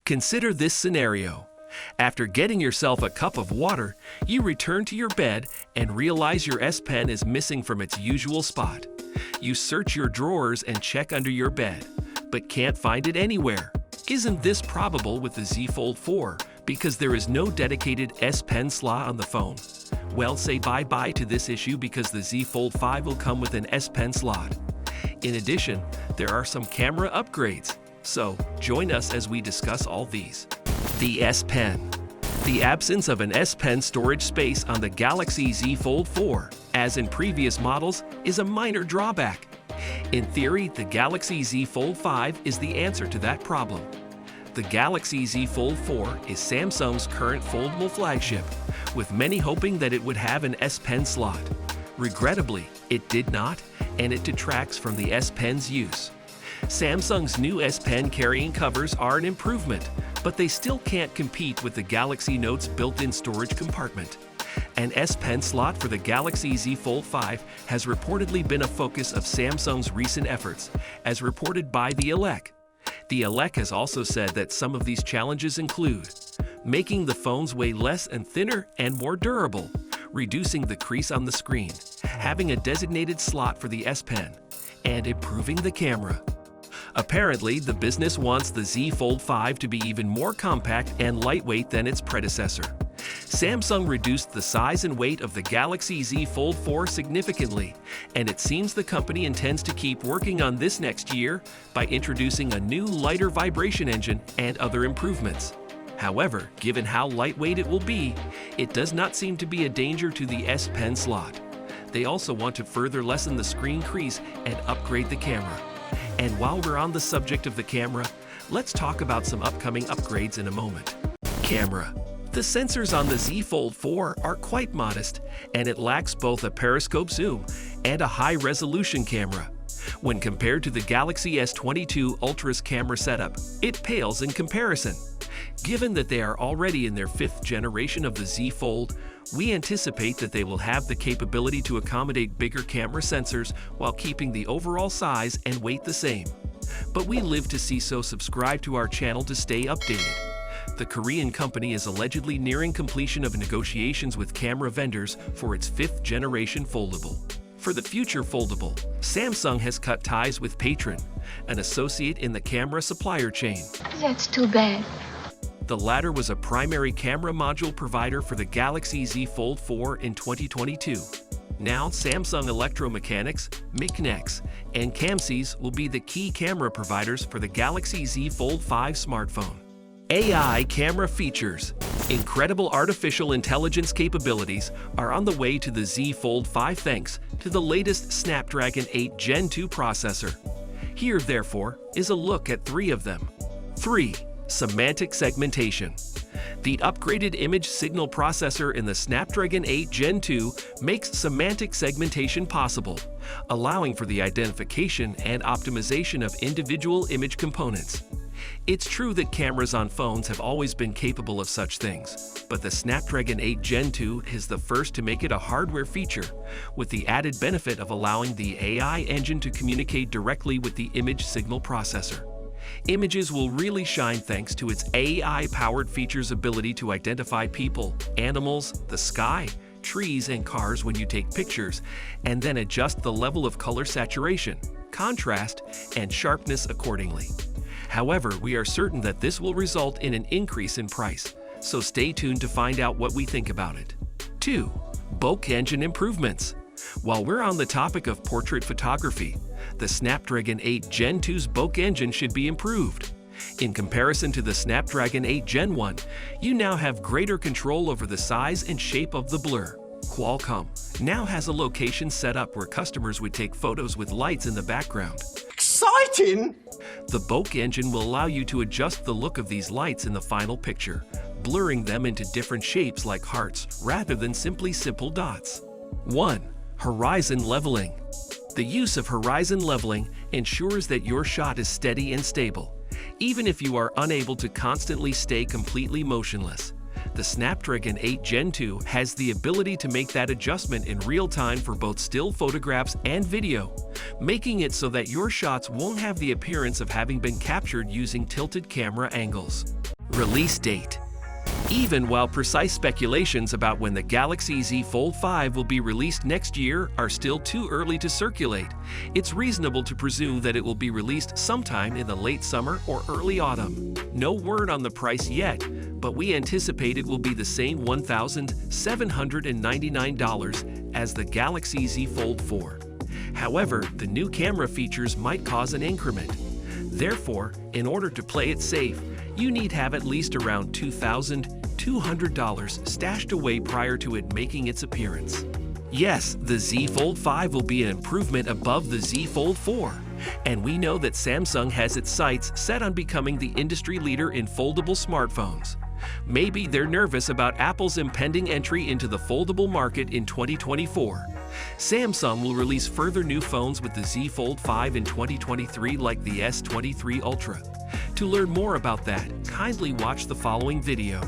Consider this scenario. After getting yourself a cup of water, you return to your bed and realize your S Pen is missing from its usual spot. You search your drawers and check under your bed, but can't find it anywhere. Isn't this probable with the Z Fold 4 because there is no dedicated S Pen slot on the phone? Well, say bye-bye to this issue because the Z Fold 5 will come with an S Pen slot. In addition, there are some camera upgrades. So, join us as we discuss all these. The S Pen. The absence of an S Pen storage space on the Galaxy Z Fold 4, as in previous models, is a minor drawback. In theory, the Galaxy Z Fold 5 is the answer to that problem. The Galaxy Z Fold 4 is Samsung's current foldable flagship, with many hoping that it would have an S Pen slot. Regrettably, it did not, and it detracts from the S Pen's use. Samsung's new S Pen carrying covers are an improvement, but they still can't compete with the Galaxy Note's built-in storage compartment. An S Pen slot for the Galaxy Z Fold 5 has reportedly been a focus of Samsung's recent efforts, as reported by The Elec. The Elec has also said that some of these challenges include making the phones weigh less and thinner and more durable, reducing the crease on the screen, having a designated slot for the S Pen, and improving the camera. Apparently, the business wants the Z Fold 5 to be even more compact and lightweight than its predecessor. Samsung reduced the size and weight of the Galaxy Z Fold 4 significantly, and it seems the company intends to keep working on this next year by introducing a new lighter vibration engine and other improvements. However, given how lightweight it will be, it does not seem to be a danger to the S Pen slot. They also want to further lessen the screen crease and upgrade the camera. And while we're on the subject of the camera, let's talk about some upcoming upgrades in a moment. Camera. The sensors on the Z Fold 4 are quite modest, and it lacks both a periscope zoom and a high-resolution camera. When compared to the Galaxy S22 Ultra's camera setup, it pales in comparison. Given that they are already in their 5th generation of the Z Fold, we anticipate that they will have the capability to accommodate bigger camera sensors while keeping the overall size and weight the same. But we live to see, so subscribe to our channel to stay updated. The Korean company is allegedly nearing completion of negotiations with camera vendors for its 5th generation foldable. For the future foldable, Samsung has cut ties with Patron, an associate in the camera supplier chain. That's too bad. The latter was a primary camera module provider for the Galaxy Z Fold 4 in 2022. Now, Samsung Electromechanics, Micnex, and Camsys will be the key camera providers for the Galaxy Z Fold 5 smartphone. AI camera features. Incredible artificial intelligence capabilities are on the way to the Z Fold 5 thanks to the latest Snapdragon 8 Gen 2 processor. Here, therefore, is a look at 3 of them. 3. Semantic Segmentation. The upgraded image signal processor in the Snapdragon 8 Gen 2 makes semantic segmentation possible, allowing for the identification and optimization of individual image components. It's true that cameras on phones have always been capable of such things, but the Snapdragon 8 Gen 2 is the first to make it a hardware feature, with the added benefit of allowing the AI engine to communicate directly with the image signal processor. Images will really shine thanks to its AI-powered features' ability to identify people, animals, the sky, trees, and cars when you take pictures, and then adjust the level of color saturation, contrast, and sharpness accordingly. However, we are certain that this will result in an increase in price, so stay tuned to find out what we think about it. 2. Bokeh engine improvements. While we're on the topic of portrait photography, the Snapdragon 8 Gen 2's bokeh engine should be improved. In comparison to the Snapdragon 8 Gen 1, you now have greater control over the size and shape of the blur. Qualcomm now has a location set up where customers would take photos with lights in the background. Exciting! The bokeh engine will allow you to adjust the look of these lights in the final picture, blurring them into different shapes like hearts rather than simply simple dots. 1. Horizon leveling. The use of horizon leveling ensures that your shot is steady and stable, even if you are unable to constantly stay completely motionless. The Snapdragon 8 Gen 2 has the ability to make that adjustment in real time for both still photographs and video, making it so that your shots won't have the appearance of having been captured using tilted camera angles. Release date. Even while precise speculations about when the Galaxy Z Fold 5 will be released next year are still too early to circulate, it's reasonable to presume that it will be released sometime in the late summer or early autumn. No word on the price yet, but we anticipate it will be the same $1,799 as the Galaxy Z Fold 4. However, the new camera features might cause an increment. Therefore, in order to play it safe, you need have at least around $2,200 stashed away prior to it making its appearance. Yes, the Z Fold 5 will be an improvement above the Z Fold 4, and we know that Samsung has its sights set on becoming the industry leader in foldable smartphones. Maybe they're nervous about Apple's impending entry into the foldable market in 2024. Samsung will release further new phones with the Z Fold 5 in 2023 like the S23 Ultra. To learn more about that, kindly watch the following video.